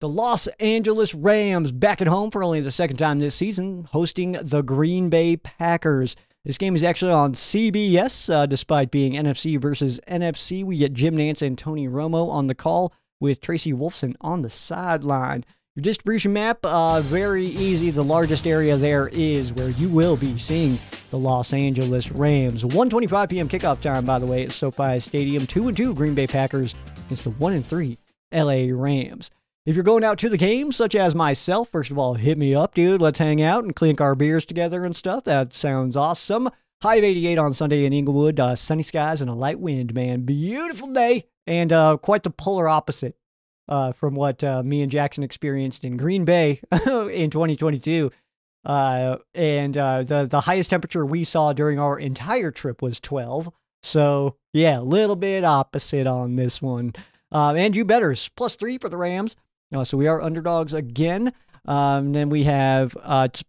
The Los Angeles Rams back at home for only the second time this season, hosting the Green Bay Packers. This game is actually on CBS, despite being NFC versus NFC. We get Jim Nantz and Tony Romo on the call with Tracy Wolfson on the sideline. Your distribution map, very easy. The largest area there is where you will be seeing the Los Angeles Rams. 1:25 p.m. kickoff time, by the way, at SoFi Stadium. 2-2 Green Bay Packers against the 1-3 LA Rams. If you're going out to the game, such as myself, first of all, hit me up, dude. Let's hang out and clink our beers together and stuff. That sounds awesome. High of 88 on Sunday in Inglewood. Sunny skies and a light wind, man. Beautiful day. And quite the polar opposite from what me and Jackson experienced in Green Bay in 2022. The highest temperature we saw during our entire trip was 12. So, yeah, a little bit opposite on this one. And you betters, +3 for the Rams. So we are underdogs again. Then we have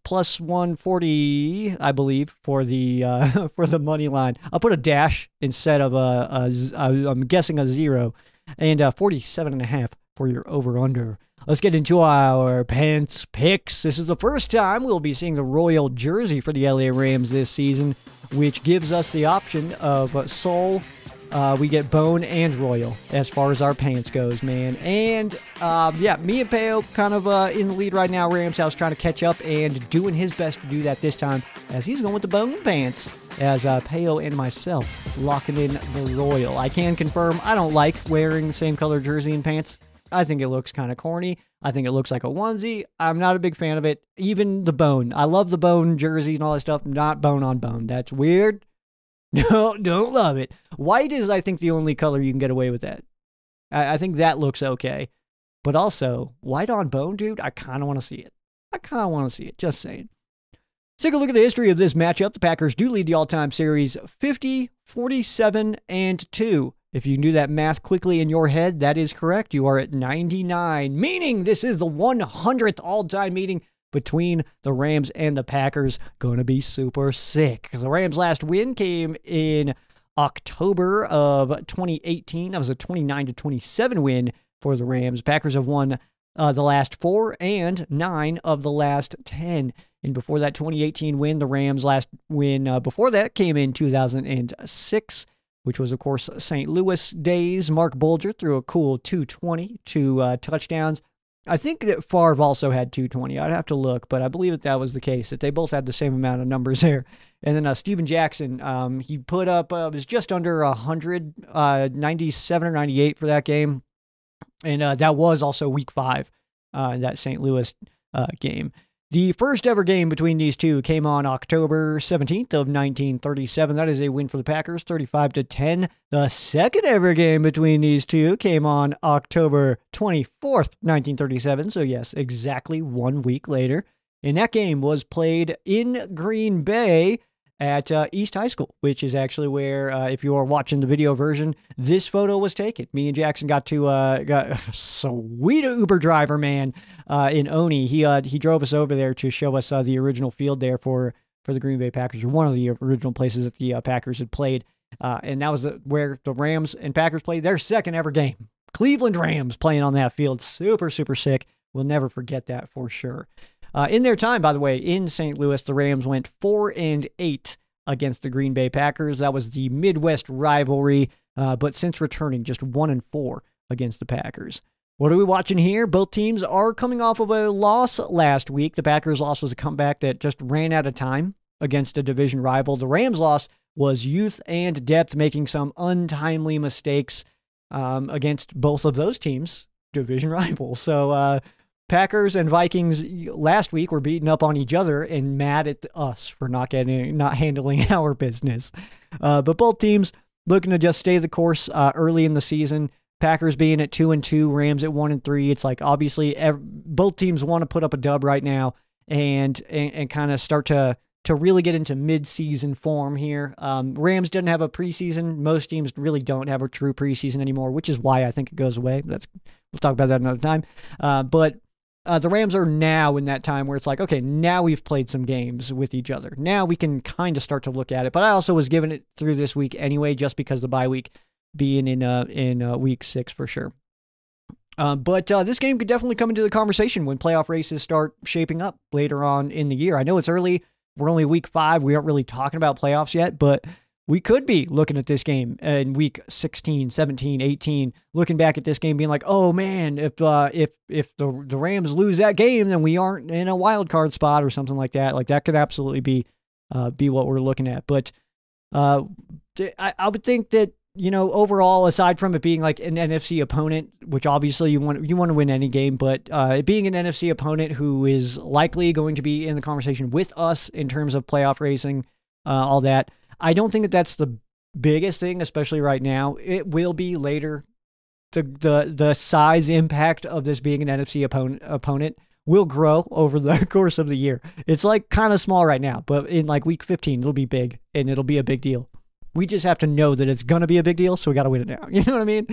plus 140, I believe, for the for the money line. I'll put a dash instead of I'm guessing a 0, and 47.5 for your over/under. Let's get into our pants picks. This is the first time we'll be seeing the royal jersey for the LA Rams this season, which gives us the option of Soul. We get Bone and Royal as far as our pants goes, man. And, yeah, me and Peo kind of in the lead right now. Rams House trying to catch up and doing his best to do that this time as he's going with the Bone pants as Peo and myself locking in the Royal. I can confirm I don't like wearing the same color jersey and pants. I think it looks kind of corny. I think it looks like a onesie. I'm not a big fan of it. Even the Bone. I love the Bone jersey and all that stuff. Not bone on bone. That's weird. No, don't love it. White is, I think, the only color you can get away with that. I think that looks okay. But also, white on bone, dude, I kind of want to see it. Just saying. Let's take a look at the history of this matchup. The Packers do lead the all-time series 50, 47, and 2. If you can do that math quickly in your head, that is correct. You are at 99, meaning this is the 100th all-time meeting between the Rams and the Packers. Going to be super sick. The Rams' last win came in October of 2018. That was a 29-27 win for the Rams. Packers have won the last 4 and 9 of the last 10. And before that 2018 win, the Rams' last win before that came in 2006, which was, of course, St. Louis days. Mark Bulger threw a cool 220, 2 touchdowns. I think that Favre also had 220. I'd have to look, but I believe that was the case, that they both had the same amount of numbers there. And then Steven Jackson, he put up, it was just under 100, 97 or 98 for that game. And that was also week 5, that St. Louis game. The first ever game between these two came on October 17th of 1937. That is a win for the Packers, 35-10. The second ever game between these two came on October 24th, 1937. So yes, exactly 1 week later. And that game was played in Green Bay at East High School, which is actually where, if you are watching the video version, this photo was taken. Me and Jackson got a sweet Uber driver, man, in Oni. He drove us over there to show us the original field there for the Green Bay Packers, or one of the original places that the Packers had played. And that was where the Rams and Packers played their second ever game. Cleveland Rams playing on that field. Super, super sick. We'll never forget that for sure. In their time, by the way, in St. Louis, the Rams went 4-8 against the Green Bay Packers. That was the Midwest rivalry, but since returning, just 1-4 against the Packers. What are we watching here? Both teams are coming off of a loss last week. The Packers' loss was a comeback that just ran out of time against a division rival. The Rams' loss was youth and depth, making some untimely mistakes against both of those teams' division rivals. So, Packers and Vikings last week were beating up on each other and mad at us for not handling our business. But both teams looking to just stay the course early in the season. Packers being at 2-2, Rams at 1-3. It's like obviously both teams want to put up a dub right now and kind of start to really get into mid-season form here. Rams didn't have a preseason. Most teams really don't have a true preseason anymore, which is why I think it goes away. We'll talk about that another time. But the Rams are now in that time where it's like, okay, now we've played some games with each other. Now we can kind of start to look at it. But I also was giving it through this week anyway, just because the bye week being in week 6 for sure. But this game could definitely come into the conversation when playoff races start shaping up later on in the year. I know it's early. We're only week 5. We aren't really talking about playoffs yet, but we could be looking at this game in week 16, 17, 18, looking back at this game being like, oh man, if the Rams lose that game, then we aren't in a wild card spot or something like that. Like that could absolutely be what we're looking at. But I would think that, overall, aside from it being like an NFC opponent, which obviously you want to win any game, but it being an NFC opponent who is likely going to be in the conversation with us in terms of playoff racing, all that, I don't think that that's the biggest thing, especially right now. It will be later. The size impact of this being an NFC opponent will grow over the course of the year. It's like kind of small right now, but in like week 15, it'll be big and it'll be a big deal. We just have to know that it's going to be a big deal, so we got to win it now. You know what I mean?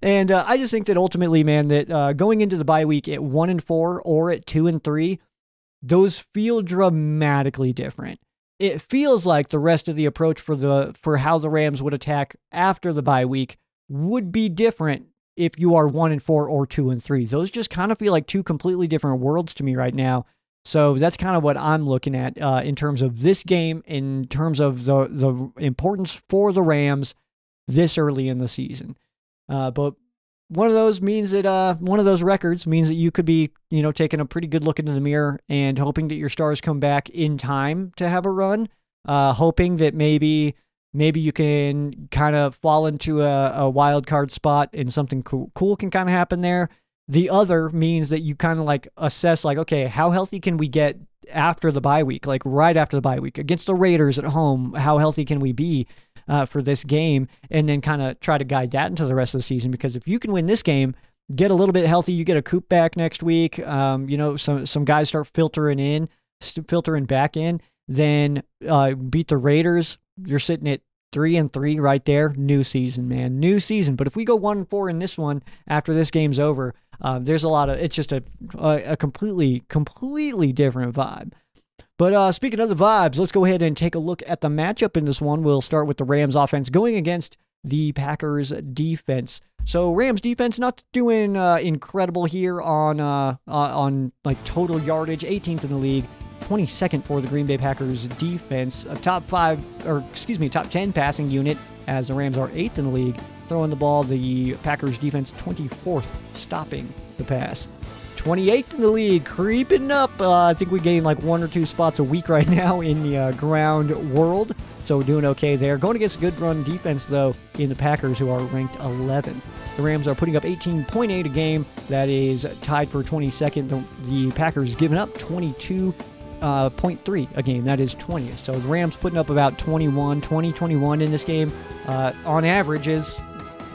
And I just think that ultimately, man, that going into the bye week at 1-4 or at 2-3, those feel dramatically different. It feels like the rest of the approach for how the Rams would attack after the bye week would be different if you are 1-4 or 2-3. Those just kind of feel like two completely different worlds to me right now. So that's kind of what I'm looking at in terms of this game, in terms of the importance for the Rams this early in the season. But one of those means that one of those records means that you could be, taking a pretty good look into the mirror and hoping that your stars come back in time to have a run. Hoping that maybe you can kind of fall into a wild card spot and something cool can kind of happen there. The other means that you kind of like assess like, okay, how healthy can we get after the bye week? Like right after the bye week against the Raiders at home, how healthy can we be for this game? And then kind of try to guide that into the rest of the season. Because if you can win this game, get a little bit healthy, you get a Coop back next week, some guys start filtering back in, then beat the Raiders, you're sitting at 3-3 right there. New season, man. New season. But if we go 1-4 in this one after this game's over, there's a lot of, it's just a completely different vibe. But speaking of the vibes, let's go ahead and take a look at the matchup in this one. We'll start with the Rams offense going against the Packers defense. So Rams defense not doing incredible here on like total yardage, 18th in the league. 22nd for the Green Bay Packers defense, a top 10 passing unit, as the Rams are 8th in the league. Throwing the ball, the Packers defense 24th, stopping the pass. 28th in the league, creeping up. I think we gain like 1 or 2 spots a week right now in the ground world, so we're doing okay there. Going against a good run defense, though, in the Packers, who are ranked 11th. The Rams are putting up 18.8 a game. That is tied for 22nd. The Packers giving up 22.3 a game. That is 20th. So the Rams putting up about 21 in this game. On average,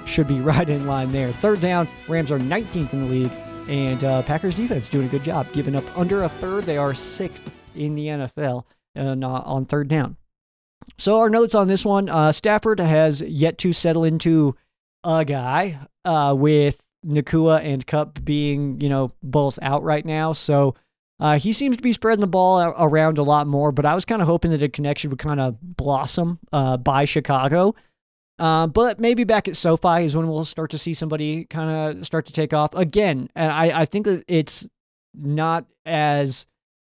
should be right in line there. Third down, Rams are 19th in the league. And Packers defense doing a good job. Giving up under a third. They are 6th in the NFL on third down. So our notes on this one, Stafford has yet to settle into a guy with Nacua and Kupp being, both out right now. So he seems to be spreading the ball around a lot more, but I was kind of hoping that a connection would kind of blossom by Chicago. But maybe back at SoFi is when we'll start to see somebody kind of start to take off again. And I think that it's not as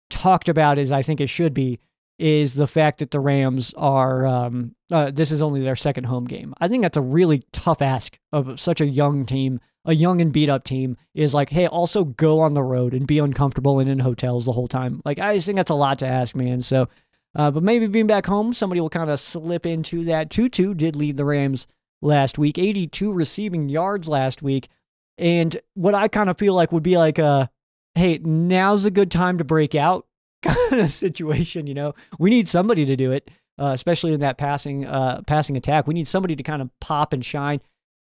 talked about as I think it should be, is the fact that the Rams are, this is only their second home game. I think that's a really tough ask of such a young team, a young and beat up team, is like, hey, also go on the road and be uncomfortable and in hotels the whole time. Like, I just think that's a lot to ask, man. So, but maybe being back home, somebody will kind of slip into that. Tutu did lead the Rams last week, 82 receiving yards last week. And what I kind of feel like would be like hey, now's a good time to break out kind of situation. We need somebody to do it, especially in that passing attack. We need somebody to kind of pop and shine.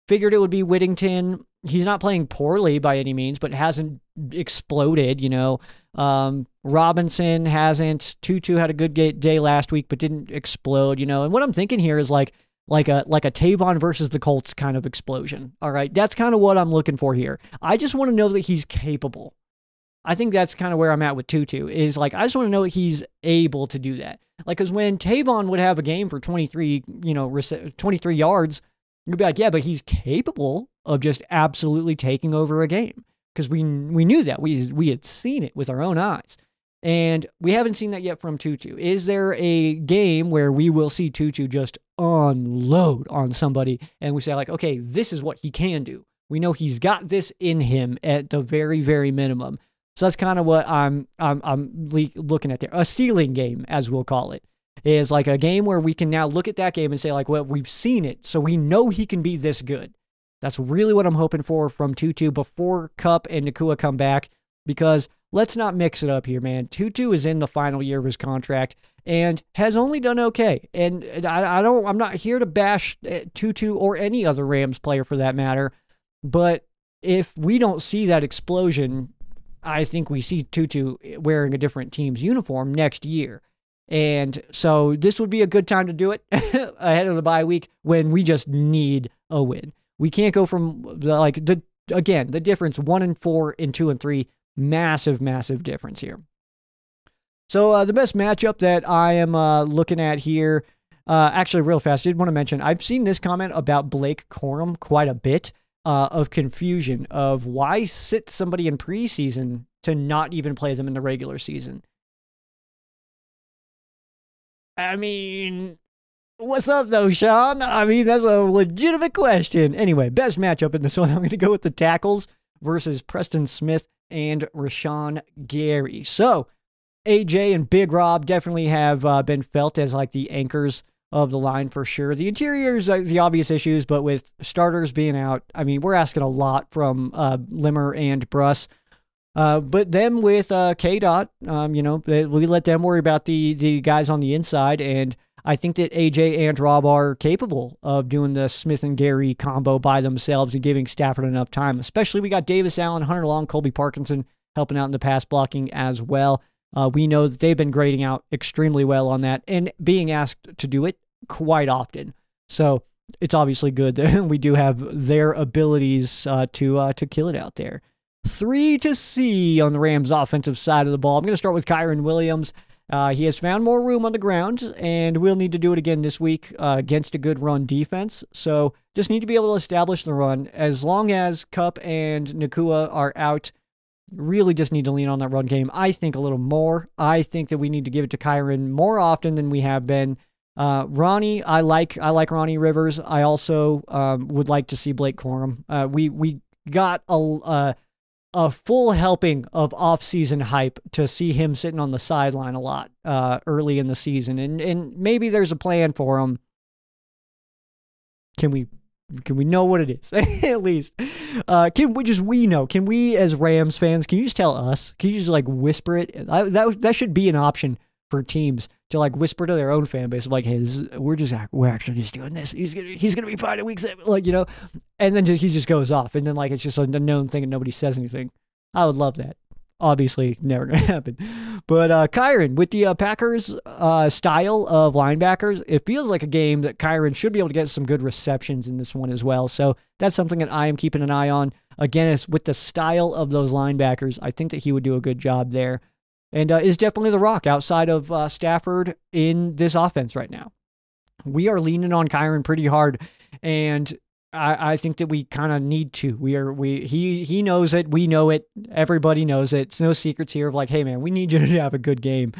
Figured it would be Whittington. He's not playing poorly by any means, but hasn't exploded, Robinson hasn't. Tutu had a good day last week, but didn't explode, And what I'm thinking here is like a Tavon versus the Colts kind of explosion. All right, that's kind of what I'm looking for here. I just want to know that he's capable. I think that's kind of where I'm at with Tutu, is like, I just want to know that he's able to do that. Like, because when Tavon would have a game for 23 yards, you'd be like, yeah, but he's capable of just absolutely taking over a game, because we knew that. We had seen it with our own eyes. And we haven't seen that yet from Tutu. Is there a game where we will see Tutu just unload on somebody and we say, like, okay, this is what he can do. We know he's got this in him at the very, very minimum. So that's kind of what I'm looking at there. A stealing game, as we'll call it, is like a game where we can now look at that game and say, like, well, we've seen it, so we know he can be this good. That's really what I'm hoping for from Tutu before Kupp and Nacua come back, because let's not mix it up here, man. Tutu is in the final year of his contract and has only done okay. And I'm not here to bash Tutu or any other Rams player for that matter, but if we don't see that explosion, I think we see Tutu wearing a different team's uniform next year. And so this would be a good time to do it ahead of the bye week when we just need a win. We can't go from the difference 1-4 and 2-3. Massive, massive difference here. So the best matchup that I am looking at here, actually real fast, I did want to mention, I've seen this comment about Blake Corum quite a bit of confusion of why sit somebody in preseason to not even play them in the regular season. I mean, what's up though, Sean? I mean, that's a legitimate question. Anyway, best matchup in this one, I'm going to go with the tackles versus Preston Smith and Rashawn Gary. So AJ and Big Rob definitely have been felt as like the anchors of the line for sure. The interiors, the obvious issues, but with starters being out, I mean, we're asking a lot from Limmer and Bruss. But them with K-Dot, we let them worry about the guys on the inside, and I think that AJ and Rob are capable of doing the Smith and Gary combo by themselves and giving Stafford enough time. Especially we got Davis Allen, Hunter Long, Colby Parkinson helping out in the pass blocking as well. We know that they've been grading out extremely well on that and being asked to do it quite often. So it's obviously good that we do have their abilities to kill it out there. 3 to C on the Rams' offensive side of the ball. I'm going to start with Kyren Williams. He has found more room on the ground, and we'll need to do it again this week against a good run defense. So just need to be able to establish the run. As long as Kupp and Nacua are out, really just need to lean on that run game, I think, a little more. I think that we need to give it to Kyren more often than we have been. Ronnie, I like Ronnie Rivers. I also would like to see Blake Corum. We got a full helping of off-season hype to see him sitting on the sideline a lot early in the season, and maybe there's a plan for him. Can we know what it is at least? We know? Can we as Rams fans? Can you just tell us? Can you just like whisper it? That should be an option for teams to like whisper to their own fan base of like, hey, we're actually just doing this. He's gonna be fine in week 7, and then he just goes off, and then like it's just a known thing and nobody says anything. I would love that. Obviously, never gonna happen. But Kyren, with the Packers style of linebackers, it feels like a game that Kyren should be able to get some good receptions in this one as well. So that's something that I am keeping an eye on. Again, it's with the style of those linebackers, I think that he would do a good job there. And is definitely the rock outside of Stafford in this offense right now. We are leaning on Kyren pretty hard, and I think that we kind of need to. He knows it. We know it. Everybody knows it. It's no secrets here of like, hey man, we need you to have a good game.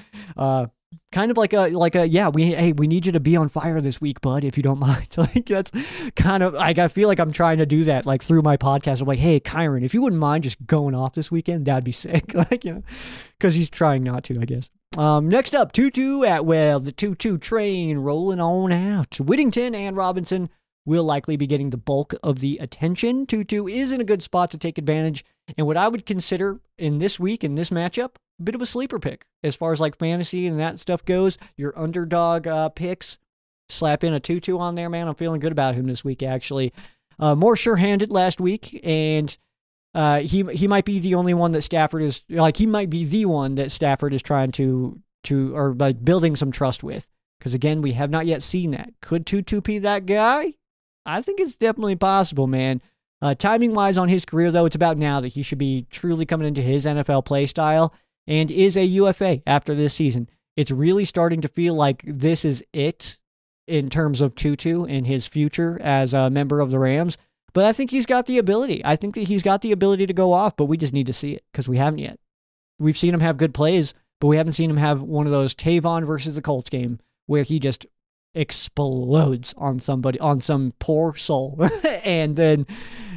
Kind of we need you to be on fire this week, bud, if you don't mind. Like that's kind of like, I feel like I'm trying to do that like through my podcast. I'm like, hey Kyren, if you wouldn't mind just going off this weekend, that'd be sick. Because he's trying not to, I guess. Next up, Tutu Atwell, the Tutu train rolling on out. Whittington and Robinson will likely be getting the bulk of the attention. Tutu is in a good spot to take advantage, and what I would consider in this week, in this matchup, a bit of a sleeper pick as far as like fantasy and that stuff goes. Your underdog picks, slap in a Tutu on there, man. I'm feeling good about him this week, actually. More sure-handed last week, and he might be the only one that Stafford is, he might be the one that Stafford is trying to or like building some trust with. Because again, we have not yet seen that. Could Tutu be that guy? I think it's definitely possible, man. Timing-wise on his career, though, it's about now that he should be truly coming into his NFL play style and is a UFA after this season. It's really starting to feel like this is it in terms of Tutu and his future as a member of the Rams. But I think he's got the ability. I think that he's got the ability to go off, but we just need to see it because we haven't yet. We've seen him have good plays, but we haven't seen him have one of those Tavon versus the Colts game where he just explodes on somebody, on some poor soul. And then,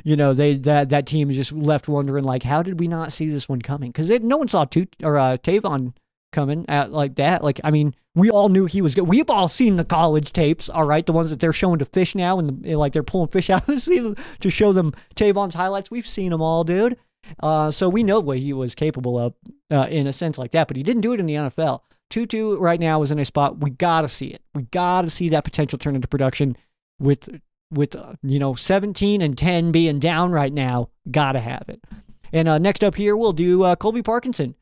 that team is just left wondering, like, how did we not see this one coming? Because no one saw Tavon coming at like that. Like, I mean, we all knew he was good. We've all seen the college tapes, all right? The ones that they're showing to fish now, and like they're pulling fish out of the sea to show them Tavon's highlights. We've seen them all, dude. So we know what he was capable of in a sense like that, but he didn't do it in the NFL. Tutu right now is in a spot. We got to see it. We got to see that potential turn into production with 17-10 being down right now. Got to have it. And next up here, we'll do Colby Parkinson.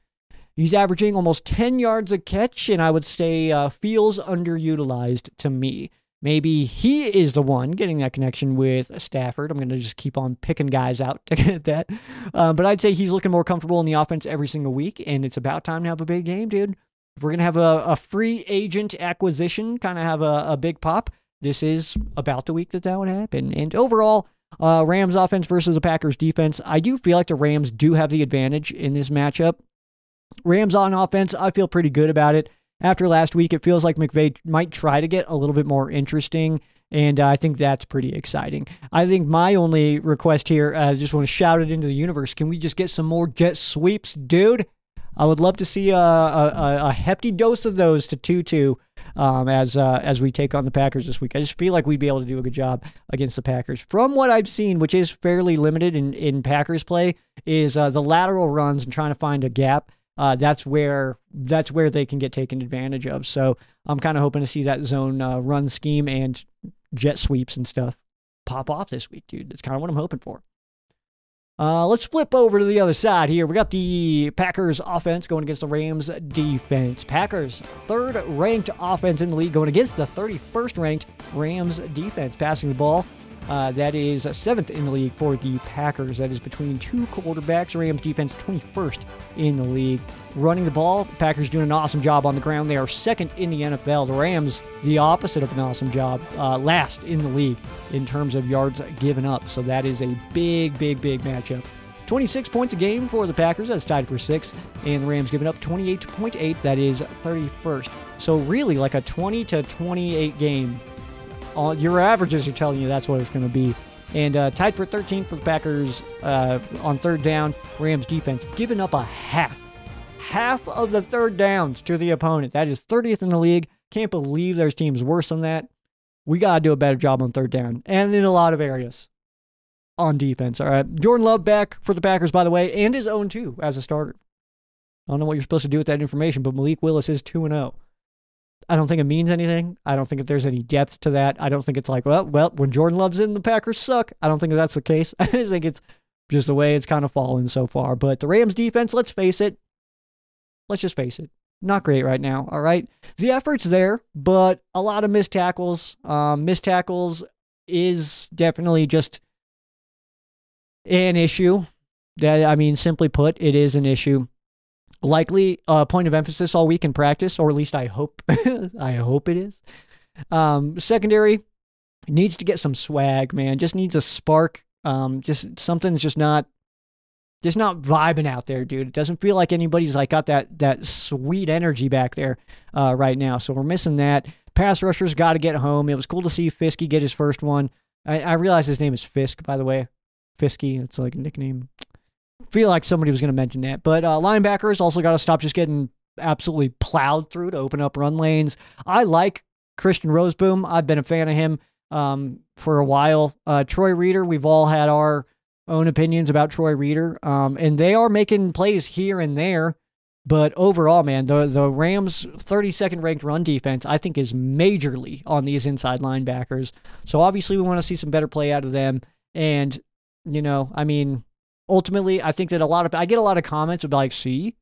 He's averaging almost 10 yards a catch, and I would say feels underutilized to me. Maybe he is the one getting that connection with Stafford. I'm going to just keep on picking guys out to get that. But I'd say he's looking more comfortable in the offense every single week, and it's about time to have a big game, dude. If we're going to have a free agent acquisition, kind of have a big pop, this is about the week that would happen. And overall, Rams offense versus the Packers defense, I do feel like the Rams do have the advantage in this matchup. Rams on offense, I feel pretty good about it. After last week, it feels like McVay might try to get a little bit more interesting, and I think that's pretty exciting. I think my only request here, I just want to shout it into the universe. Can we just get some more jet sweeps, dude? I would love to see a hefty dose of those to Tutu as we take on the Packers this week. I just feel like we'd be able to do a good job against the Packers. From what I've seen, which is fairly limited in Packers play, is the lateral runs and trying to find a gap. That's where they can get taken advantage of. So I'm kind of hoping to see that zone run scheme and jet sweeps and stuff pop off this week, dude. That's kind of what I'm hoping for. Let's flip over to the other side here. We got the Packers offense going against the Rams defense. Packers, third-ranked offense in the league, going against the 31st-ranked Rams defense. Passing the ball, that is 7th in the league for the Packers. That is between two quarterbacks. Rams defense 21st in the league. Running the ball, Packers doing an awesome job on the ground. They are 2nd in the NFL. The Rams, the opposite of an awesome job, last in the league in terms of yards given up. So that is a big matchup. 26 points a game for the Packers. That's tied for 6th. And the Rams giving up 28.8. That is 31st. So really like a 20 to 28 game. Your averages are telling you that's what it's going to be. And tied for 13th for the Packers on third down. Rams defense giving up a half of the third downs to the opponent. That is 30th in the league. Can't believe there's teams worse than that. We got to do a better job on third down and in a lot of areas on defense. All right. Jordan Love back for the Packers, by the way, and is 0-2 as a starter. I don't know what you're supposed to do with that information, but Malik Willis is 2-0. I don't think it means anything. I don't think that there's any depth to that. I don't think it's like, well, when Jordan Love's in, the Packers suck. I don't think that's the case. I just think it's just the way it's kind of fallen so far. But the Rams defense, let's just face it, not great right now, all right? The effort's there, but a lot of missed tackles. Missed tackles is definitely just an issue. Simply put, it is an issue. Likely a point of emphasis all week in practice, or at least I hope I hope it is. Secondary needs to get some swag, man. Just needs a spark. Just something's just not vibing out there, dude. It doesn't feel like anybody's like got that sweet energy back there right now. So we're missing that. Pass rushers got to get home. It was cool to see Fiske get his first one. I realize his name is Fisk, by the way. Fiske, it's like a nickname. Feel like somebody was going to mention that. But linebackers also got to stop just getting absolutely plowed through to open up run lanes. I like Christian Roseboom. I've been a fan of him for a while. Troy Reeder, we've all had our own opinions about Troy Reeder, and they are making plays here and there. But overall, man, the Rams' 32nd ranked run defense, I think, is majorly on these inside linebackers. So obviously we want to see some better play out of them. And, ultimately, I think that I get a lot of comments about like, see,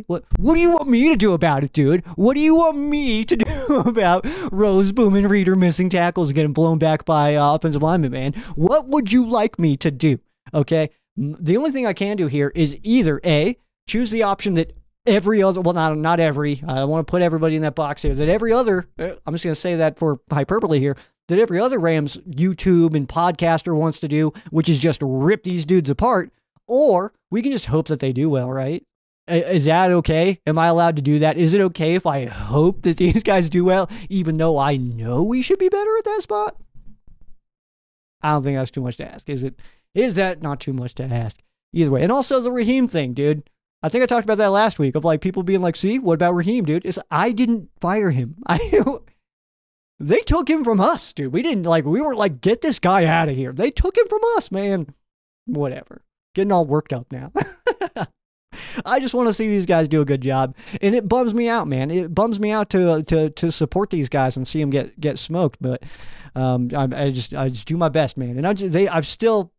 what do you want me to do about it, dude? What do you want me to do about Roseboom and Reeder missing tackles getting blown back by offensive linemen, man? What would you like me to do? Okay, the only thing I can do here is either A, choose the option that every other, well, not every, I don't want to put everybody in that box here, that every other, I'm just going to say that for hyperbole here, that every other Rams YouTube and podcaster wants to do, which is just rip these dudes apart, or we can just hope that they do well, right? Is that okay? Am I allowed to do that? Is it okay if I hope that these guys do well, even though I know we should be better at that spot? I don't think that's too much to ask, is it? Is that not too much to ask? Either way. And also the Raheem thing, dude. I think I talked about that last week of like people being like, see, what about Raheem, dude? I didn't fire him. They took him from us, dude. We weren't like, get this guy out of here. They took him from us, man. Whatever. Getting all worked up now. I just want to see these guys do a good job. And it bums me out, man. It bums me out to support these guys and see them get smoked. But I just do my best, man. And I've still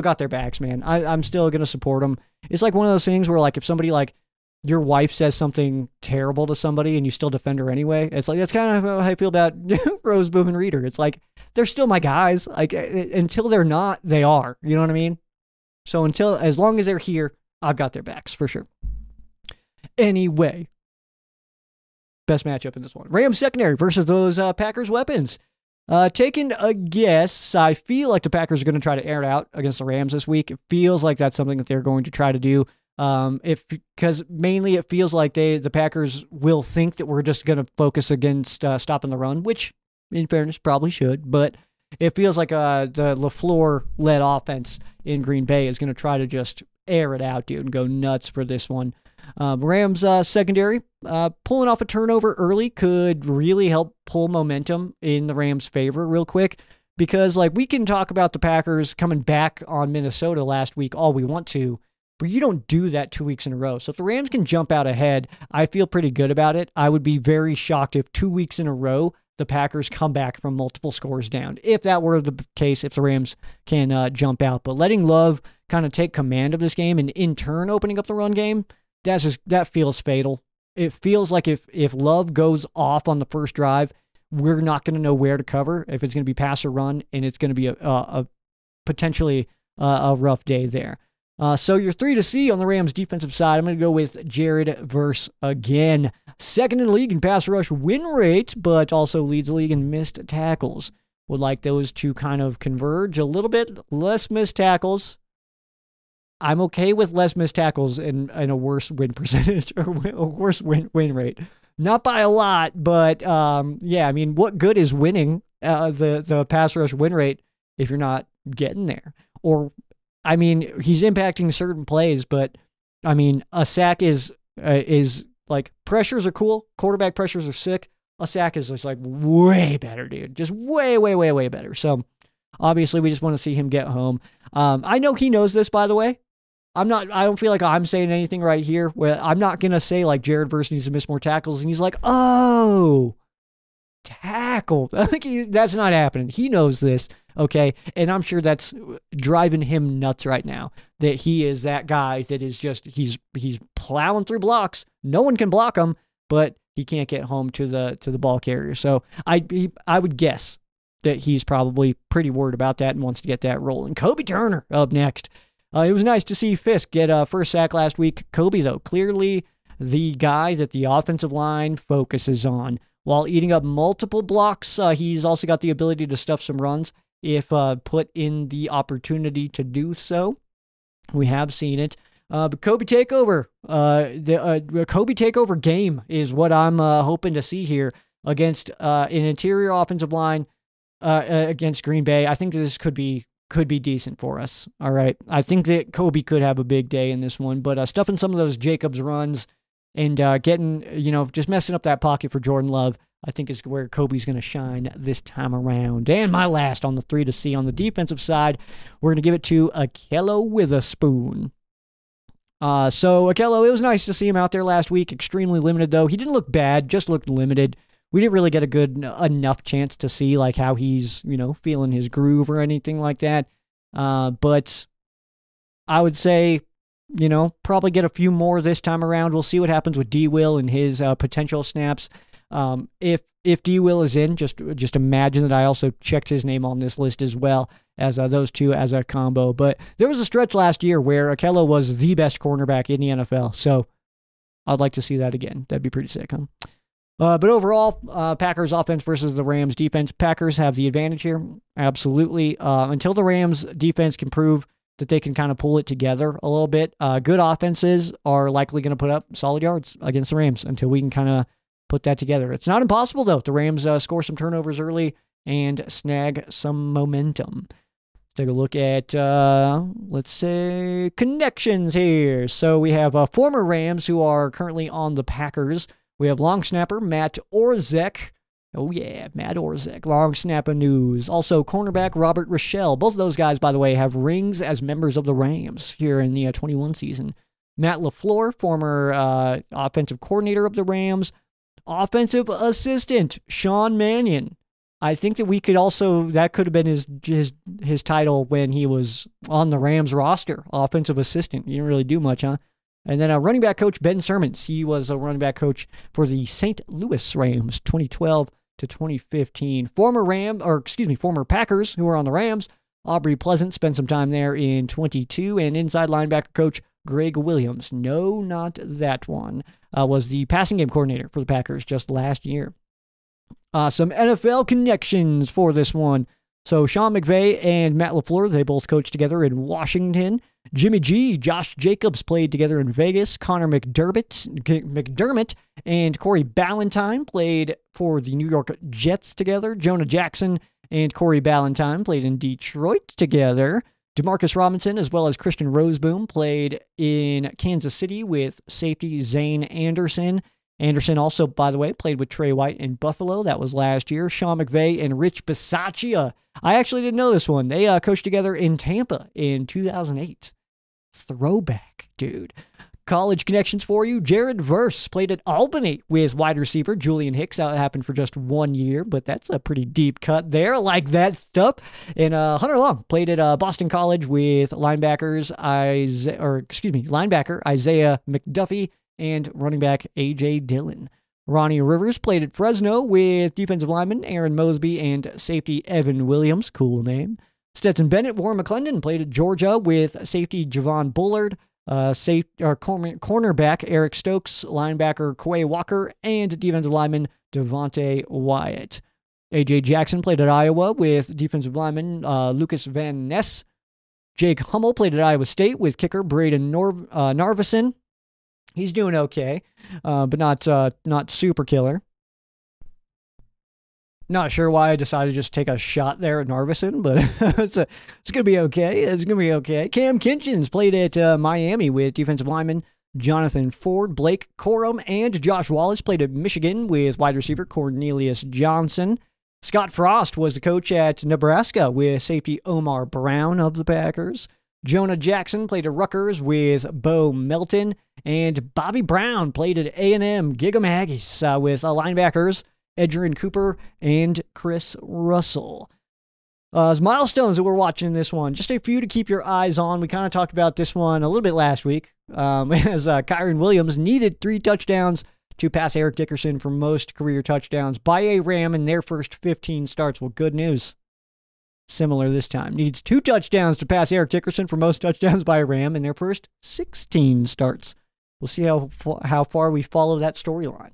got their backs, man. I'm still going to support them. It's like one of those things where like if somebody like your wife says something terrible to somebody and you still defend her anyway, it's like that's kind of how I feel about Rose, Boom, and Reader. It's like they're still my guys. Like until they're not, they are. You know what I mean? So as long as they're here, I've got their backs for sure. Anyway, best matchup in this one. Rams secondary versus those Packers weapons. Taking a guess, I feel like the Packers are going to try to air it out against the Rams this week. It feels like that's something that they're going to try to do. Because mainly it feels like the Packers will think that we're just going to focus against stopping the run, which in fairness probably should, but it feels like the LaFleur-led offense in Green Bay is going to try to just air it out, dude, and go nuts for this one. Rams secondary, pulling off a turnover early could really help pull momentum in the Rams' favor real quick, because like we can talk about the Packers coming back on Minnesota last week all we want to, but you don't do that 2 weeks in a row. So if the Rams can jump out ahead, I feel pretty good about it. I would be very shocked if 2 weeks in a row the Packers come back from multiple scores down. If that were the case, if the Rams can jump out. But letting Love kind of take command of this game and in turn opening up the run game, that feels fatal. It feels like if Love goes off on the first drive, we're not going to know where to cover, if it's going to be pass or run, and it's going to be a potentially a rough day there. So your 3 to C on the Rams defensive side, I'm going to go with Jared Verse again. Second in the league in pass rush win rate, but also leads the league in missed tackles. Would like those to kind of converge a little bit. Less missed tackles. I'm okay with less missed tackles and a worse win percentage or a worse win rate. Not by a lot, but yeah, I mean, what good is winning the pass rush win rate if you're not getting there? Or, I mean, he's impacting certain plays, but I mean, a sack is like, pressures are cool. Quarterback pressures are sick. A sack is just like way better, dude. Just way, way, way, way better. So obviously we just want to see him get home. I know he knows this, by the way. I don't feel like I'm saying anything right here. Where I'm not going to say like Jared Verse needs to miss more tackles. And he's like, oh, tackled. I think that's not happening. He knows this. Okay. And I'm sure that's driving him nuts right now, that he is that guy that is just, he's plowing through blocks. No one can block him, but he can't get home to the ball carrier. So I would guess that he's probably pretty worried about that and wants to get that rolling. Kobe Turner up next. It was nice to see Fisk get a first sack last week. Kobe, though, clearly the guy that the offensive line focuses on. While eating up multiple blocks, he's also got the ability to stuff some runs if put in the opportunity to do so. We have seen it. But Kobe takeover, the Kobe takeover game is what I'm hoping to see here against an interior offensive line against Green Bay. I think this could be decent for us. All right. I think that Kobe could have a big day in this one, but stuffing some of those Jacobs runs and getting, just messing up that pocket for Jordan Love, I think is where Kobe's going to shine this time around. And my last on the 3 to C on the defensive side, we're going to give it to Ahkello Witherspoon. So Ahkello, it was nice to see him out there last week. Extremely limited, though. He didn't look bad, just looked limited. We didn't really get a good enough chance to see like how he's, feeling his groove or anything like that. But I would say, probably get a few more this time around. We'll see what happens with D. Will and his potential snaps. If D. Will is in, just imagine that I also checked his name on this list as well as those two as a combo. But there was a stretch last year where Ahkello was the best cornerback in the NFL. So I'd like to see that again. That'd be pretty sick, huh? But overall, Packers offense versus the Rams defense. Packers have the advantage here. Absolutely. Until the Rams defense can prove that they can kind of pull it together a little bit, good offenses are likely going to put up solid yards against the Rams until we can kind of put that together. It's not impossible, though, if the Rams score some turnovers early and snag some momentum. Take a look at, let's say, connections here. So we have former Rams who are currently on the Packers. We have long snapper Matt Orzech. Oh, yeah, Matt Orzech, long snapper news. Also, cornerback Robert Rochelle. Both of those guys, by the way, have rings as members of the Rams here in the 21 season. Matt LaFleur, former offensive coordinator of the Rams. Offensive assistant Sean Mannion. I think that we could also, that could have been his title when he was on the Rams roster, offensive assistant. He didn't really do much, huh? And then running back coach Ben Sermons. He was a running back coach for the St. Louis Rams, 2012 to 2015. Former Packers who were on the Rams. Aubrey Pleasant spent some time there in 22, and inside linebacker coach Greg Williams. No, not that one. Was the passing game coordinator for the Packers just last year. Some NFL connections for this one. So Sean McVay and Matt LaFleur, they both coached together in Washington. Jimmy G, Josh Jacobs played together in Vegas. Connor McDermott and Corey Ballantyne played for the New York Jets together. Jonah Jackson and Corey Ballantyne played in Detroit together. Demarcus Robinson as well as Christian Roseboom played in Kansas City with safety Zane Anderson. Anderson also, by the way, played with Trey White in Buffalo. That was last year. Sean McVay and Rich Bisaccia. I actually didn't know this one. They coached together in Tampa in 2008. Throwback, dude. College connections for you. Jared Verse played at Albany with wide receiver Julian Hicks. That happened for just 1 year, but that's a pretty deep cut there. I like that stuff. And Hunter Long played at Boston College with linebacker Isaiah McDuffie and running back A.J. Dillon. Ronnie Rivers played at Fresno with defensive lineman Aaron Mosby and safety Evan Williams. Cool name. Stetson Bennett, Warren McClendon played at Georgia with safety Javon Bullard, cornerback Eric Stokes, linebacker Quay Walker, and defensive lineman Devontae Wyatt. A.J. Jackson played at Iowa with defensive lineman Lucas Van Ness. Jake Hummel played at Iowa State with kicker Braden Narvison. He's doing okay, but not super killer. Not sure why I decided to just take a shot there at Narvison, but it's going to be okay. It's going to be okay. Cam Kinchins played at Miami with defensive lineman Jonathan Ford. Blake Corum and Josh Wallace played at Michigan with wide receiver Cornelius Johnson. Scott Frost was the coach at Nebraska with safety Omar Brown of the Packers. Jonah Jackson played at Rutgers with Bo Melton. And Bobby Brown played at A&M Gig'em Aggies with linebackers Edgerrin Cooper and Chris Russell. As milestones that we're watching in this one, just a few to keep your eyes on. We kind of talked about this one a little bit last week as Kyren Williams needed 3 touchdowns to pass Eric Dickerson for most career touchdowns by a Ram in their first 15 starts. Well, good news. Similar this time. Needs 2 touchdowns to pass Eric Dickerson for most touchdowns by a Ram in their first 16 starts. We'll see how far we follow that storyline.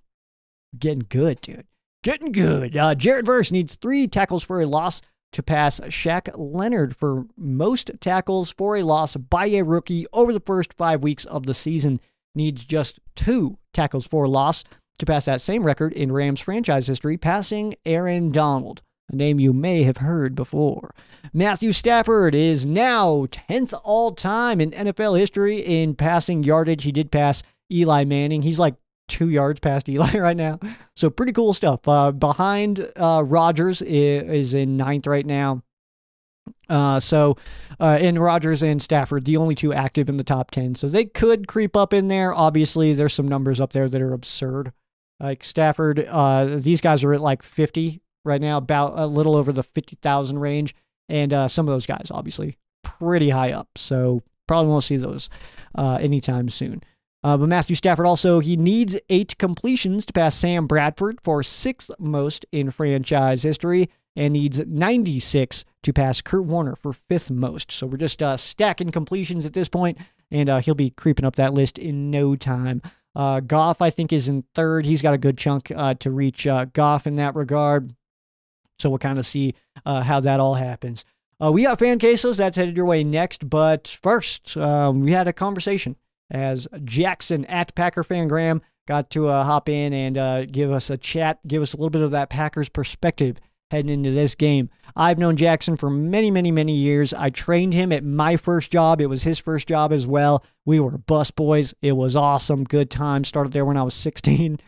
Getting good, dude. Getting good. Jared Verse needs 3 tackles for a loss to pass Shaq Leonard for most tackles for a loss by a rookie over the first 5 weeks of the season. Needs just 2 tackles for a loss to pass that same record in Rams franchise history, passing Aaron Donald, a name you may have heard before. Matthew Stafford is now 10th all-time in NFL history in passing yardage. He did pass Eli Manning. He's like 2 yards past Eli right now. So pretty cool stuff. Behind Rodgers is in 9th right now. In Rodgers and Stafford, the only 2 active in the top 10. So they could creep up in there. Obviously, there's some numbers up there that are absurd. Like Stafford, these guys are at like 50 right now, about a little over the 50,000 range. And some of those guys, obviously, pretty high up. So probably won't see those anytime soon. But Matthew Stafford also, he needs 8 completions to pass Sam Bradford for 6th most in franchise history, and needs 96 to pass Kurt Warner for 5th most. So we're just stacking completions at this point, and he'll be creeping up that list in no time. Goff, I think, is in third. He's got a good chunk to reach Goff in that regard. So we'll kind of see how that all happens. We got fan cases. That's headed your way next. But first, we had a conversation as Jackson at Packer Fan Graham got to hop in and give us a chat, give us a little bit of that Packers perspective heading into this game. I've known Jackson for many, many, many years. I trained him at my first job. It was his first job as well. We were bus boys. It was awesome. Good time. Started there when I was 16.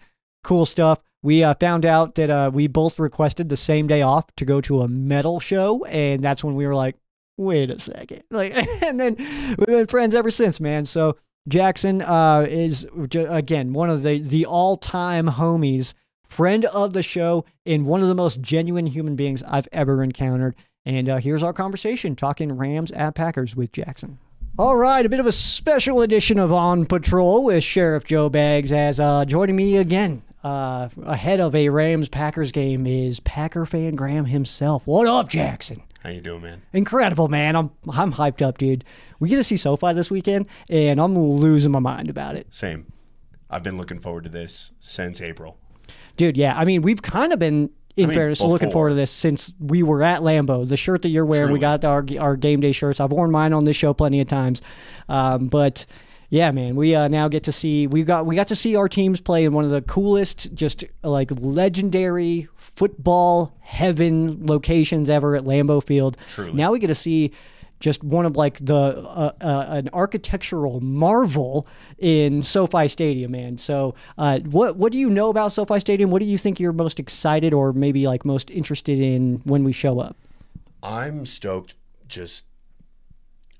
Cool stuff. We found out that we both requested the same day off to go to a metal show, and that's when we were like, wait a second. And then we've been friends ever since, man. So Jackson is, again, one of the all-time homies, friend of the show, and one of the most genuine human beings I've ever encountered. And here's our conversation, talking Rams at Packers with Jackson. All right, a bit of a special edition of On Patrol with Sheriff Joe Baggs, as joining me again ahead of a Rams-Packers game is Packer Fan Graham himself. What up, Jackson? How you doing, man? Incredible, man. I'm hyped up, dude. We get to see SoFi this weekend, and I'm losing my mind about it. Same. I've been looking forward to this since April. Dude, yeah. I mean, we've kind of been, in fairness, looking forward to this since we were at Lambeau. The shirt that you're wearing, Truly. We got our game day shirts. I've worn mine on this show plenty of times. But yeah, man, we now get to see, we got to see our teams play in one of the coolest, just like legendary football heaven locations ever at Lambeau Field. Truly. Now we get to see just one of like an architectural marvel in SoFi Stadium, man. So what do you know about SoFi Stadium? What do you think you're most excited or maybe like most interested in when we show up? I'm stoked just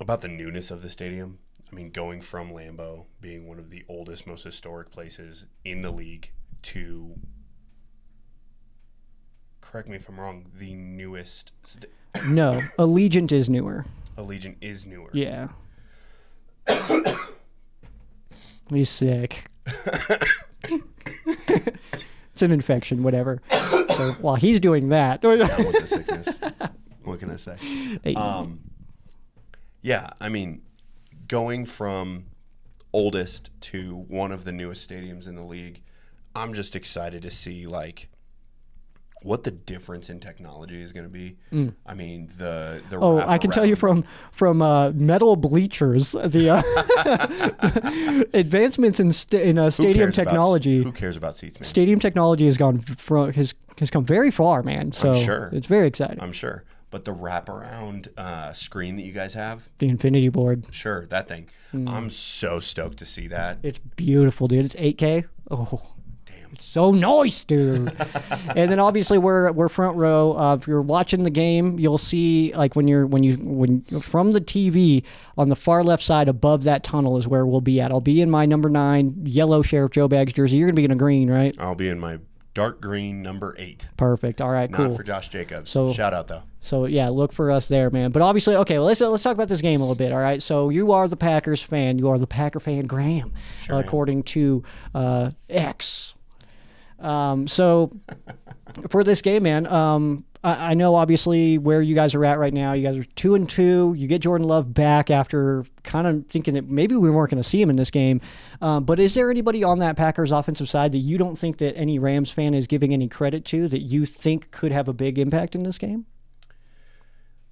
about the newness of the stadium. I mean, going from Lambeau being one of the oldest, most historic places in the league to, correct me if I'm wrong, the newest. No, Allegiant is newer. Allegiant is newer. Yeah. He's sick. It's an infection, whatever. So while he's doing that. Down with the sickness. What can I say? Hey. Yeah, I mean, going from oldest to one of the newest stadiums in the league, I'm just excited to see, like, what the difference in technology is going to be. I mean, the I can tell you from metal bleachers, the advancements in stadium technology. Who cares about seats, man? Stadium technology has come very far, man. So I'm sure. It's very exciting. I'm sure. But the wraparound screen that you guys have, the Infinity Board, sure, that thing. I'm so stoked to see that. It's beautiful, dude. It's 8K. Oh. It's so nice, dude. And then obviously we're front row. If you're watching the game, you'll see like when from the TV on the far left side above that tunnel is where we'll be at. I'll be in my number 9 yellow Sheriff Joe Baggs jersey. You're gonna be in a green, right? I'll be in my dark green number 8. Perfect. All right, cool. Not for Josh Jacobs. So shout out though. So yeah, look for us there, man. But obviously, okay, well, let's talk about this game a little bit. All right. So you are the Packers fan. You are the Packer Fan Graham, sure according to X. So for this game, man, I know obviously where you guys are at right now. You guys are 2-2. You get Jordan Love back after kind of thinking that maybe we weren't going to see him in this game. But is there anybody on that Packers offensive side that you don't think that any Rams fan is giving any credit to that you think could have a big impact in this game?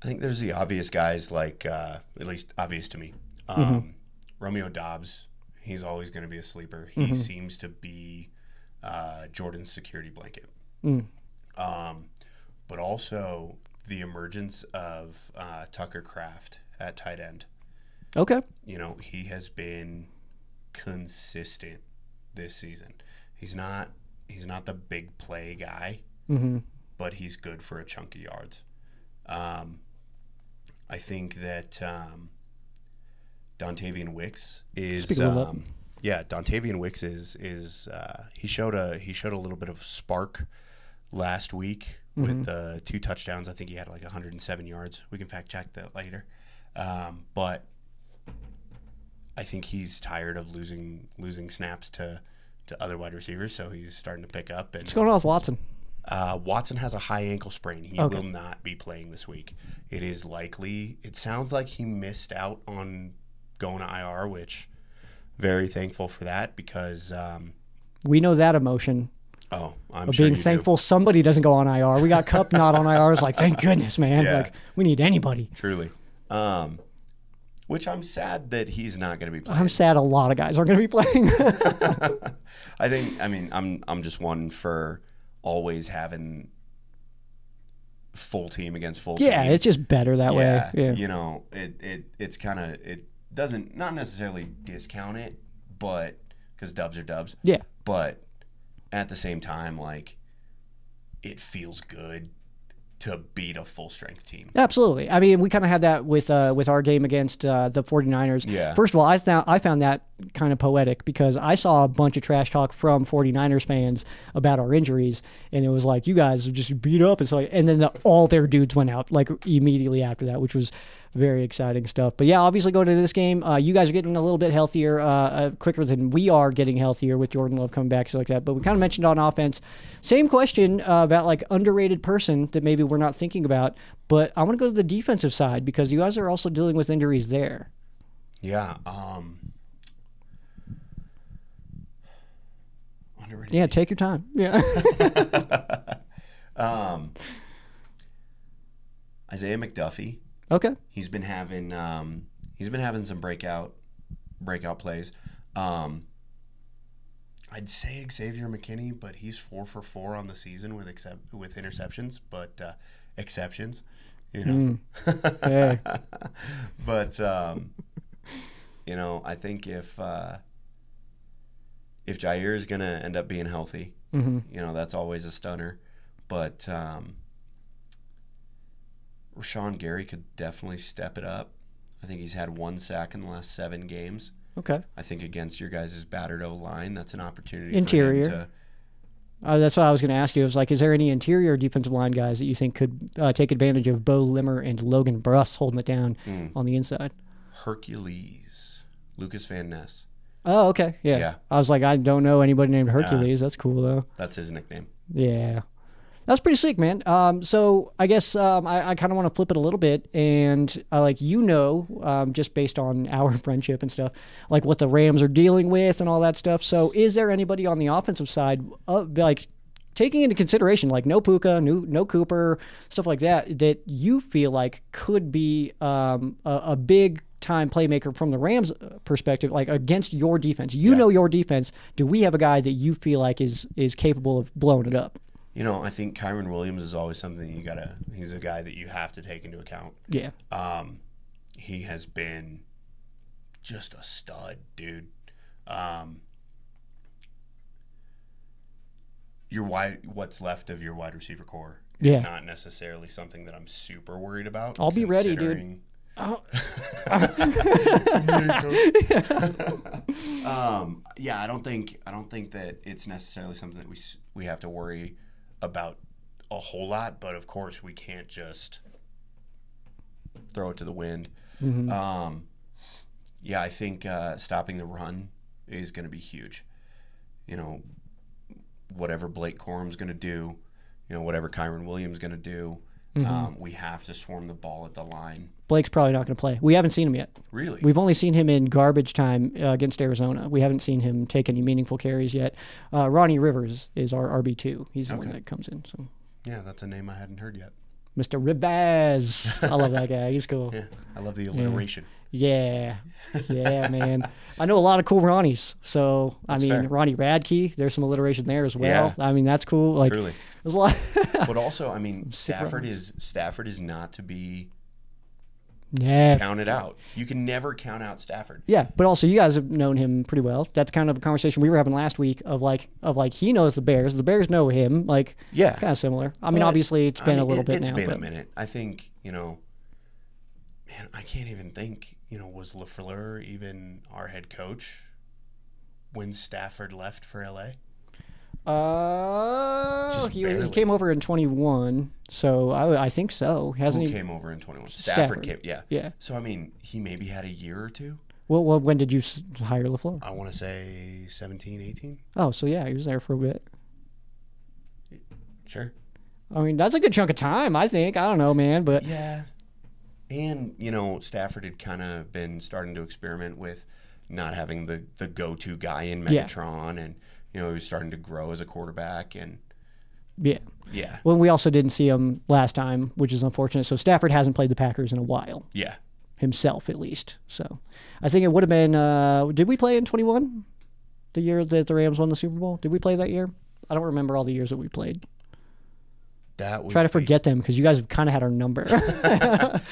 I think there's the obvious guys, like at least obvious to me. Romeo Doubs, he's always going to be a sleeper. He seems to be Jordan's security blanket. But also the emergence of Tucker Kraft at tight end. Okay. You know, he has been consistent this season. He's not the big play guy, but he's good for a chunk of yards. I think that Dontavian Wicks is Dontavian Wicks is he showed a little bit of spark last week with the 2 touchdowns. I think he had like 107 yards. We can fact check that later. But I think he's tired of losing snaps to other wide receivers, so he's starting to pick up. And what's going on with Watson? Watson has a high ankle sprain. He will not be playing this week. It sounds like he missed out on going to IR, which very thankful for that because we know that emotion. Oh, I'm of sure being you thankful somebody doesn't go on IR. We got Cup not on IR. It's like, thank goodness, man. Yeah. Like, we need anybody. Truly. Which I'm sad that he's not going to be playing. I'm sad a lot of guys aren't going to be playing. I'm just one for always having full team against full team. Yeah, it's just better that way. Yeah. You know, it's kind of, it doesn't, not necessarily discount it, but, because dubs are dubs. Yeah. But at the same time, like, it feels good to beat a full strength team. Absolutely. I mean, we kind of had that with our game against the 49ers. Yeah. First of all, I found that kind of poetic because I saw a bunch of trash talk from 49ers fans about our injuries, and it was like, you guys just beat up. And then all their dudes went out like immediately after that, which was very exciting stuff. But yeah, obviously going to this game, you guys are getting a little bit healthier quicker than we are getting healthier with Jordan Love coming back, stuff like that. But we kind of mentioned on offense, same question about like underrated person that maybe we're not thinking about. But I want to go to the defensive side because you guys are also dealing with injuries there. Yeah. Underrated. Yeah, take your time. Yeah. Isaiah McDuffie. Okay. He's been having some breakout plays. I'd say Xavier McKinney, but he's 4 for 4 on the season with interceptions, but exceptions, you know. Yeah. But you know, I think if Jair is gonna end up being healthy, you know, that's always a stunner. But Rashawn Gary could definitely step it up. I think he's had 1 sack in the last 7 games. Okay. I think against your guys' battered O-line, that's an opportunity interior. for him to... That's what I was going to ask you. It was like, is there any interior defensive line guys that you think could take advantage of Bo Limmer and Logan Bruss holding it down on the inside? Hercules. Lucas Van Ness. Oh, okay. Yeah. I was like, I don't know anybody named Hercules. That's cool, though. That's his nickname. Yeah. That's pretty sick, man. So I guess I kind of want to flip it a little bit, and just based on our friendship and stuff, like what the Rams are dealing with and all that stuff. So is there anybody on the offensive side, like taking into consideration, like no Puka, no Cooper, stuff like that you feel like could be a big time playmaker from the Rams perspective, like against your defense? You know your defense. Do we have a guy that you feel like is capable of blowing it up? You know, I think Kyren Williams is always something he's a guy that you have to take into account. Yeah. He has been just a stud, dude. What's left of your wide receiver core is not necessarily something that I'm super worried about. I'll be ready, dude. Yeah, I don't think that it's necessarily something that we have to worry about a whole lot, but of course we can't just throw it to the wind. Yeah, I think stopping the run is going to be huge. You know, whatever Blake Corum's going to do, you know, whatever Kyren Williams going to do, we have to swarm the ball at the line. Blake's probably not going to play. We haven't seen him yet. Really? We've only seen him in garbage time against Arizona. We haven't seen him take any meaningful carries yet. Ronnie Rivers is our RB2. He's the one that comes in. So. Yeah, that's a name I hadn't heard yet. Mr. Ribaz. I love that guy. He's cool. Yeah, I love the alliteration. Yeah, man. I know a lot of cool Ronnies. So, that's fair. Ronnie Radke, there's some alliteration there as well. Yeah. I mean, that's cool. Like, truly. There's a lot. But also, I mean, Stafford is not to be Never. Count it out. You can never count out Stafford. Yeah, but also you guys have known him pretty well. That's kind of a conversation we were having last week of like he knows the Bears know him. Like, yeah, kind of similar. I mean, obviously it's been a little bit now. It's been a minute. I think, man, I can't even think, was LaFleur even our head coach when Stafford left for LA? He came over in 21, so I think so. Who came over in 21? Stafford came, yeah. So, I mean, he maybe had a year or two. Well, when did you hire LaFleur? I want to say 17, 18. Oh, so yeah, he was there for a bit. Sure. I mean, that's a good chunk of time, I think. I don't know, man, but... Yeah. And, Stafford had kind of been starting to experiment with not having the go-to guy in Megatron, and he was starting to grow as a quarterback, and yeah. Well, we also didn't see him last time, which is unfortunate. So Stafford hasn't played the Packers in a while. Yeah. Himself, at least. So I think it would have been. Did we play in 21? The year that the Rams won the Super Bowl? Did we play that year? I don't remember all the years that we played. That was Try to forget them because you guys have kind of had our number. That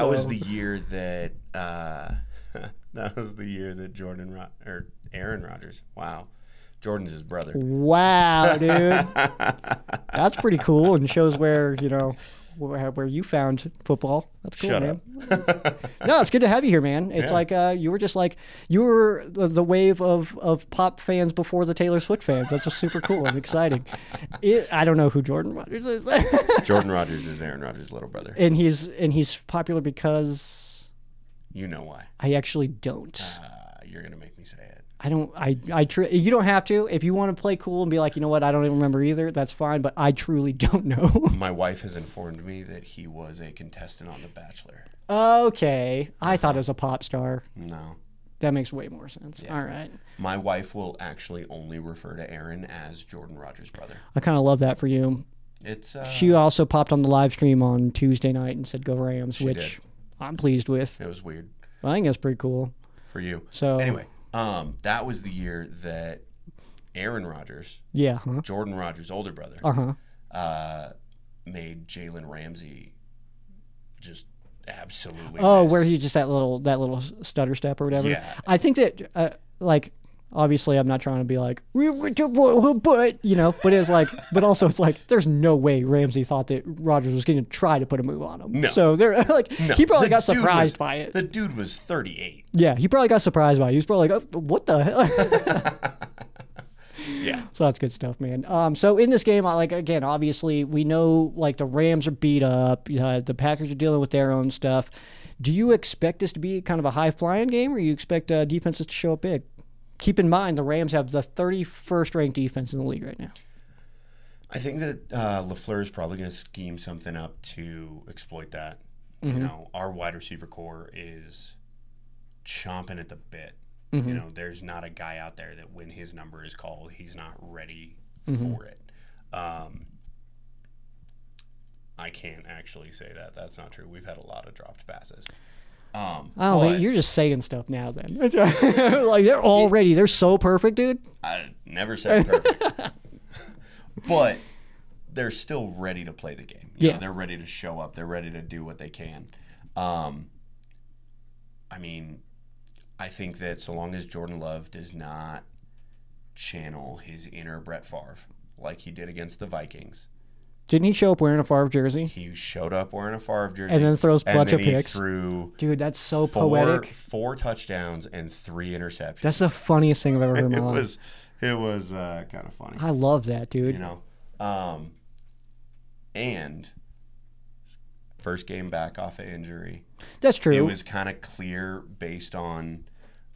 was the year that Aaron Rodgers. Wow, Jordan's his brother. Wow, dude, that's pretty cool and shows where where you found football. That's cool, man. No, it's good to have you here, man. It's like you were the wave of pop fans before the Taylor Swift fans. That's just super cool and exciting. I don't know who Jordan Rodgers is. Jordan Rodgers is Aaron Rodgers' little brother, and he's popular because you know why. I actually don't. You're gonna make me say it. I don't. You don't have to. If you want to play cool and be like, you know what, I don't even remember either. That's fine. But I truly don't know. My wife has informed me that he was a contestant on The Bachelor. Okay, I thought it was a pop star. No, that makes way more sense. Yeah. All right. My wife will actually only refer to Aaron as Jordan Rodgers' brother. I kind of love that for you. It's. She also popped on the live stream on Tuesday night and said, "Go Rams," which I'm pleased with. It was weird. I think that's pretty cool for you. So anyway. That was the year that Aaron Rodgers, Jordan Rodgers' older brother, made Jalen Ramsey just absolutely. Oh, where he just that little stutter step or whatever. Yeah. I think that obviously I'm not trying to be like, but it's like, but also it's like, there's no way Ramsey thought that Rodgers was going to try to put a move on him. No. So he probably got surprised by it. The dude was 38. Yeah, he probably got surprised by it. He was probably like, oh, what the hell? Yeah. So that's good stuff, man. So in this game, again, obviously we know the Rams are beat up. The Packers are dealing with their own stuff. Do you expect this to be kind of a high flying game, or you expect defenses to show up big? Keep in mind, the Rams have the 31st ranked defense in the league right now. I think that LaFleur is probably going to scheme something up to exploit that. Mm-hmm. Our wide receiver core is chomping at the bit. Mm-hmm. There's not a guy out there that when his number is called, he's not ready for it. I can't actually say that. That's not true. We've had a lot of dropped passes. You're just saying stuff now then. They're so perfect, dude. I never said perfect. But they're still ready to play the game. They're ready to show up. They're ready to do what they can. I think that so long as Jordan Love does not channel his inner Brett Favre like he did against the Vikings. Didn't he show up wearing a Favre jersey? He showed up wearing a Favre jersey. And then throws a bunch of picks. Dude, that's so poetic. 4 touchdowns and 3 interceptions. That's the funniest thing I've ever heard in my life. It was kind of funny. I love that, dude. And first game back off of injury. That's true. It was kind of clear based on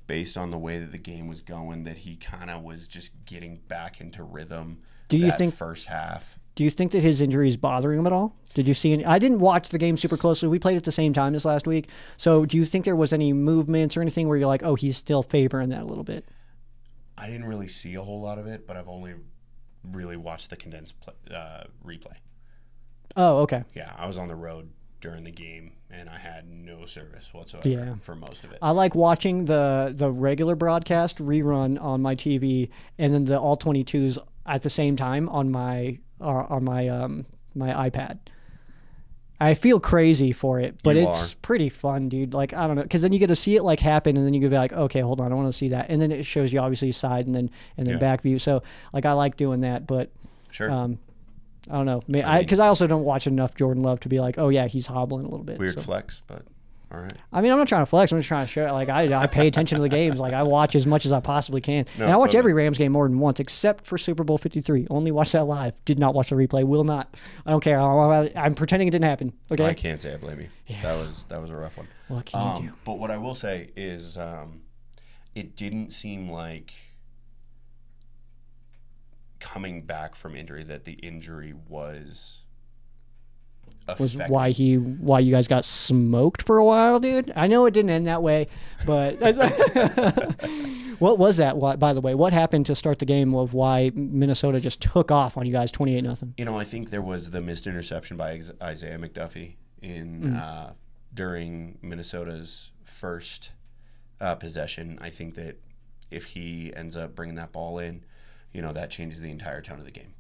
the way that the game was going that he kind of was just getting back into rhythm. Do you think first half? Do you think that his injury is bothering him at all? Did you see any? I didn't watch the game super closely. We played at the same time this last week. So do you think there was any movements or anything where you're like, oh, he's still favoring that a little bit? I didn't really see a whole lot of it, but I've only really watched the condensed replay. Oh, okay. Yeah, I was on the road during the game, and I had no service whatsoever for most of it. I like watching the regular broadcast rerun on my TV, and then the all 22s at the same time on my my iPad. I feel crazy for it, but it's pretty fun, dude. I don't know, because then you get to see it happen, and then you can be like, okay, hold on, I want to see that, and then it shows you obviously side and then back view. So I like doing that, but sure. I don't know, because I also don't watch enough Jordan Love to be like, oh yeah, he's hobbling a little bit. Weird flex, but all right. I'm not trying to flex. I'm just trying to show. I pay attention to the games. I watch as much as I possibly can, and I watch every Rams game more than once, except for Super Bowl 53. Only watch that live. Did not watch the replay. Will not. I don't care. I'm pretending it didn't happen. Okay. I can't say I blame you. Yeah. That was a rough one. What can you do? But what I will say is, it didn't seem like coming back from injury that the injury was was why you guys got smoked for a while, dude. I know it didn't end that way, but what was that? By the way, what happened to start the game of why Minnesota just took off on you guys 28-0? I think there was the missed interception by Isaiah McDuffie during Minnesota's first possession. I think that if he ends up bringing that ball in, that changes the entire tone of the game.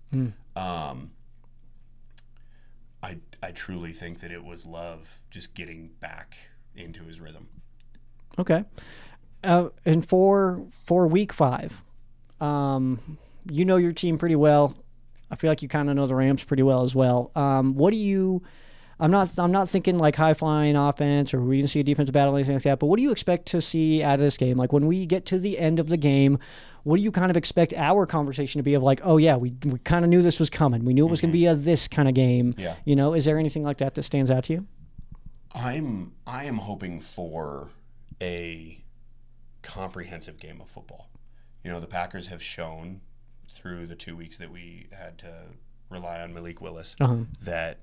I truly think that it was Love just getting back into his rhythm. Okay. And for week 5, your team pretty well. I feel like you kind of know the Rams pretty well as well. What do you? I'm not thinking like high flying offense or we're going to see a defensive battle or anything like that. But what do you expect to see out of this game? Like when we get to the end of the game, what do you kind of expect our conversation to be of like, oh yeah, we kind of knew this was coming. We knew it was going to be this kind of game. Yeah. Is there anything like that stands out to you? I am hoping for a comprehensive game of football. The Packers have shown through the 2 weeks that we had to rely on Malik Willis that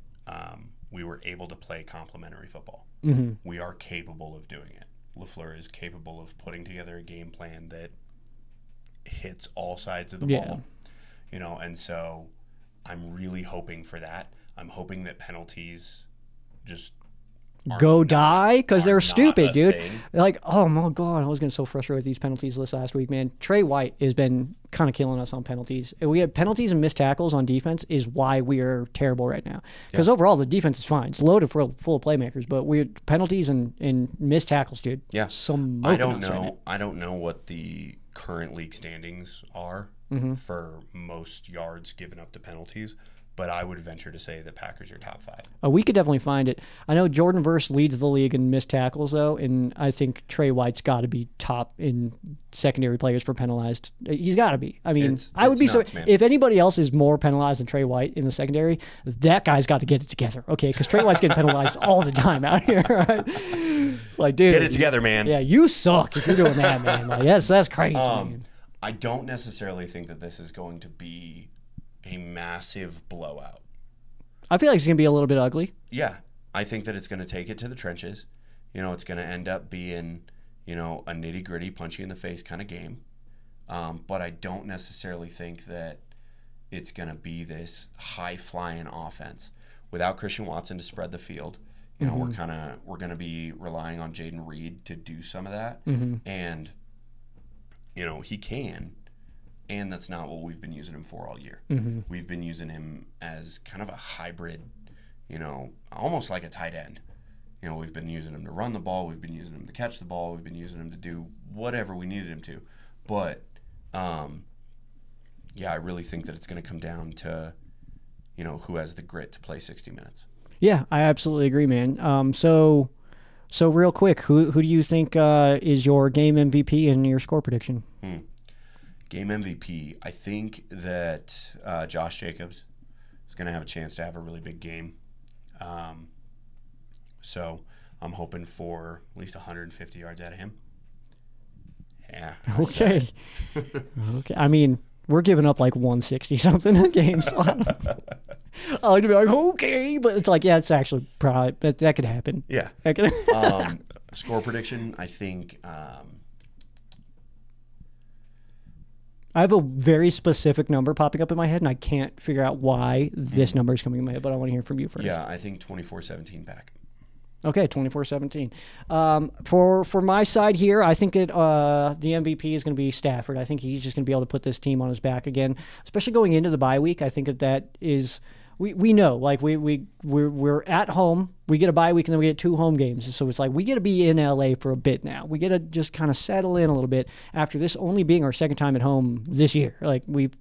we were able to play complementary football. Mm-hmm. We are capable of doing it. LaFleur is capable of putting together a game plan that hits all sides of the ball, and so I'm really hoping for that. I'm hoping that penalties just die because they're stupid, dude. Thing. Like, oh my God, I was getting so frustrated with these penalties this last week, man. Trey White has been kind of killing us on penalties. We have penalties and missed tackles on defense is why we are terrible right now. Because overall, the defense is fine. It's loaded full of playmakers, but penalties and missed tackles, dude. Yeah. I don't know. Right, I don't know what the current league standings are for most yards given up to penalties, but I would venture to say that Packers are top 5. We could definitely find it. I know Jordan Verse leads the league in missed tackles, though, and I think Trey White's got to be top in secondary players for penalized. He's got to be. I mean, I would be nuts, so. If anybody else is more penalized than Trey White in the secondary, that guy's got to get it together, okay? Because Trey White's getting penalized all the time out here, right? Like, dude, get it together, man. Yeah, you suck if you're doing that, man. Like, that's crazy. Man. I don't necessarily think that this is going to be a massive blowout. I feel like it's going to be a little bit ugly. Yeah. I think that it's going to take it to the trenches. It's going to end up being, a nitty-gritty, punch-you-in-the-face kind of game. But I don't necessarily think that it's going to be this high-flying offense. Without Christian Watson to spread the field, we're going to be relying on Jaden Reed to do some of that. And, he can. And that's not what we've been using him for all year. We've been using him as kind of a hybrid, almost like a tight end. We've been using him to run the ball. We've been using him to catch the ball. We've been using him to do whatever we needed him to. But, I really think that it's going to come down to, who has the grit to play 60 minutes. Yeah, I absolutely agree, man. So real quick, who do you think is your game MVP and your score prediction? Game MVP, I think that Josh Jacobs is going to have a chance to have a really big game. So I'm hoping for at least 150 yards out of him. Yeah. Okay. Okay. I mean, we're giving up like 160-something a game, so I like to be like, okay, but it's like, yeah, it's actually probably, that could happen. Yeah. Score prediction, I think... I have a very specific number popping up in my head, and I can't figure out why this number is coming in my head, but I want to hear from you first. Yeah, I think 24-17 back. Okay, 24-17. For my side here, I think the MVP is going to be Stafford. I think he's just going to be able to put this team on his back again, especially going into the bye week. I think that is... We know, like, we're at home. We get a bye week, and then we get 2 home games. So it's like we get to be in LA for a bit now. We get to just kind of settle in a little bit after this only being our second time at home this year. Like, we've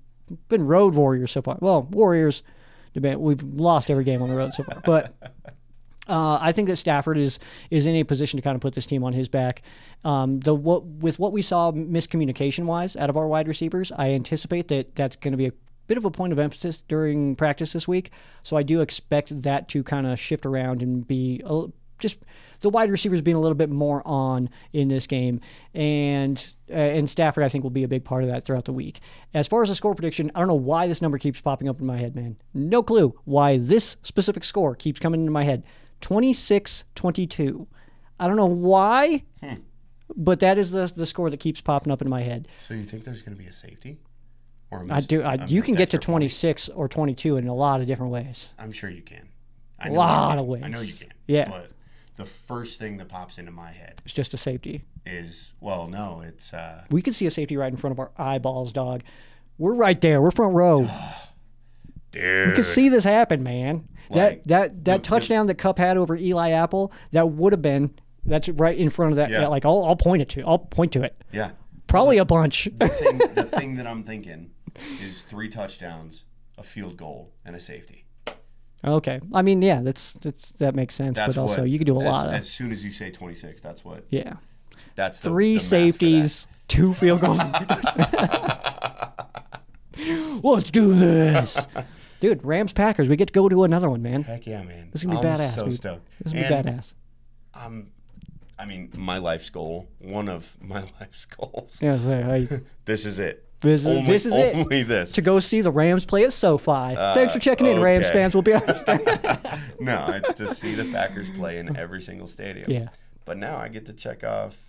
been road warriors so far. Well, warriors, we've lost every game on the road so far. But I think that Stafford is in a position to kind of put this team on his back. With what we saw miscommunication-wise out of our wide receivers, I anticipate that that's going to be a bit of a point of emphasis during practice this week. So I do expect that to kind of shift around and be just the wide receivers being a little bit more on in this game, and Stafford, I think, will be a big part of that throughout the week. As far as the score prediction, I don't know why this number keeps popping up in my head, man. No clue why this specific score keeps coming into my head. 26-22. I don't know why, but that is the score that keeps popping up in my head. So you think there's going to be a safety? Or you can get to 26 or 22 in a lot of different ways. I'm sure you can. A lot of ways. I know you can. Yeah. But the first thing that pops into my head it's just a safety. It's we could see a safety right in front of our eyeballs, dog. We're right there. We're front row. Dude. We could see this happen, man. Like, that touchdown that Kupp had over Eli Apple, that would have been that's right in front of that. Yeah. Like I'll point to it. Yeah. Probably a bunch. The thing that I'm thinking is 3 touchdowns, a field goal, and a safety. Okay. I mean, yeah, that makes sense. But also, you could do a lot of. As soon as you say 26, that's what. Yeah. That's the 3 safeties, 2 field goals. And 2 Let's do this. Dude, Rams Packers. We get to go to another one, man. Heck yeah, man. This is going to be badass. I'm so stoked. This is going to be badass. I mean, my life's goal, one of my life's goals. Yeah, this is it. This is it. Only this. To go see the Rams play at SoFi. Thanks for checking in, Rams fans. We'll be No, it's to see the Packers play in every single stadium. Yeah. But now I get to check off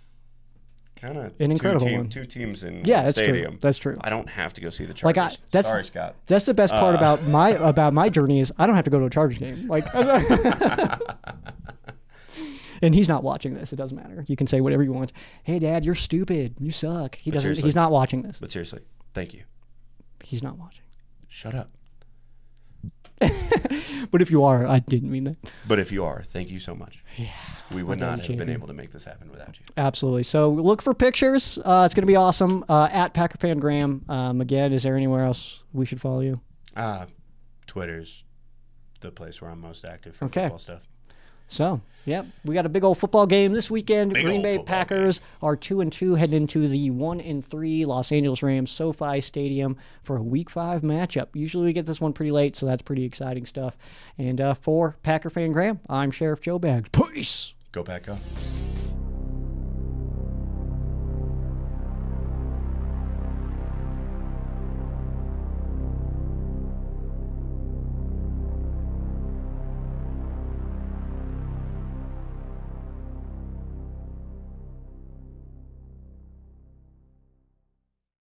kind of an incredible one. 2 teams in that's stadium. True. That's true. I don't have to go see the Chargers. Sorry, Scott. That's the best part about my journey is I don't have to go to a Chargers game. Like, and he's not watching this. It doesn't matter. You can say whatever you want. Hey, Dad, you're stupid. You suck. He's not watching this. But seriously, thank you. He's not watching. Shut up. But if you are, I didn't mean that. But if you are, thank you so much. Yeah. We would not have been able to make this happen without you. Absolutely. So look for pictures. It's going to be awesome. At PackerFan Graham. Again, is there anywhere else we should follow you? Twitter's the place where I'm most active for football stuff. So, yep, we got a big old football game this weekend. Green Bay Packers are 2-2 heading into the 1-3 Los Angeles Rams SoFi Stadium for a Week 5 matchup. Usually we get this one pretty late, so that's pretty exciting stuff. And for Packer Fan Graham, I'm Sheriff Joe Bags. Peace. Go Pack Go.